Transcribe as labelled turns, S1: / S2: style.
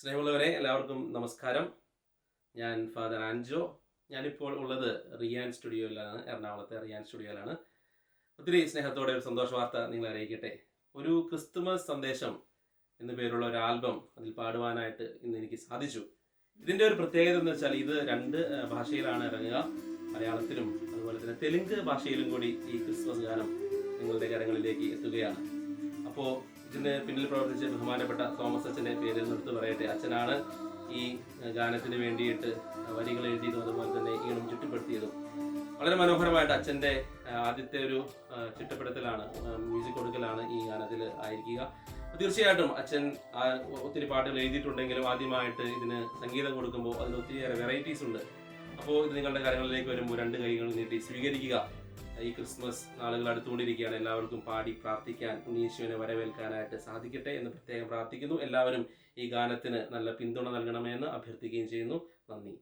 S1: സ്നേഹമുള്ളവരെ എല്ലാവർക്കും നമസ്കാരം. ഞാൻ ഫാദർ ആൻജോ. ഞാനിപ്പോൾ ഉള്ളത് റിയാൻ സ്റ്റുഡിയോയിലാണ്, എറണാകുളത്തെ റിയാൻ സ്റ്റുഡിയോയിലാണ്. ഒത്തിരി സ്നേഹത്തോടെ ഒരു സന്തോഷ വാർത്ത നിങ്ങളെ അറിയിക്കട്ടെ. ഒരു ക്രിസ്തുമസ് സന്ദേശം എന്നു പേരുള്ള ഒരു ആൽബം അതിൽ പാടുവാനായിട്ട് ഇന്ന് എനിക്ക് സാധിച്ചു. ഇതിൻ്റെ ഒരു പ്രത്യേകത എന്ന് വെച്ചാൽ ഇത് രണ്ട് ഭാഷയിലാണ് ഇറങ്ങുക, മലയാളത്തിലും അതുപോലെ തന്നെ തെലുങ്ക് ഭാഷയിലും കൂടി ഈ ക്രിസ്മസ് ഗാനം നിങ്ങളുടെ കരങ്ങളിലേക്ക് എത്തുകയാണ്. അപ്പോൾ ഇതിന് പിന്നിൽ പ്രവർത്തിച്ച ബഹുമാനപ്പെട്ട തോമസ് അച്ഛൻ്റെ പേരിൽ നിർത്ത് പറയട്ടെ. അച്ഛനാണ് ഈ ഗാനത്തിന് വേണ്ടിയിട്ട് വരികൾ എഴുതിയതും അതുപോലെ തന്നെ ഈണം ചുറ്റപ്പെടുത്തിയതും. വളരെ മനോഹരമായിട്ട് അച്ഛൻ്റെ ആദ്യത്തെ ഒരു ചിട്ടപ്പെടുത്തലാണ്, മ്യൂസിക് കൊടുക്കലാണ് ഈ ഗാനത്തിൽ ആയിരിക്കുക. തീർച്ചയായിട്ടും അച്ഛൻ ഒത്തിരി പാട്ടുകൾ എഴുതിയിട്ടുണ്ടെങ്കിലും ആദ്യമായിട്ട് ഇതിന് സംഗീതം കൊടുക്കുമ്പോൾ അതിന് ഒത്തിരിയേറെ വെറൈറ്റീസ് ഉണ്ട്. അപ്പോൾ ഇത് നിങ്ങളുടെ കരങ്ങളിലേക്ക് വരുമ്പോൾ രണ്ട് കൈകൾ നീട്ടി സ്വീകരിക്കുക. ഈ ക്രിസ്മസ് നാളുകൾ അടുത്തുകൊണ്ടിരിക്കുകയാണ്. എല്ലാവർക്കും പാടി പ്രാർത്ഥിക്കാൻ, ഉണ്ണീശുവിനെ വരവേൽക്കാനായിട്ട് സാധിക്കട്ടെ എന്ന് പ്രത്യേകം പ്രാർത്ഥിക്കുന്നു. എല്ലാവരും ഈ ഗാനത്തിന് നല്ല പിന്തുണ നൽകണമെന്ന് അഭ്യർത്ഥിക്കുകയും ചെയ്യുന്നു. നന്ദി.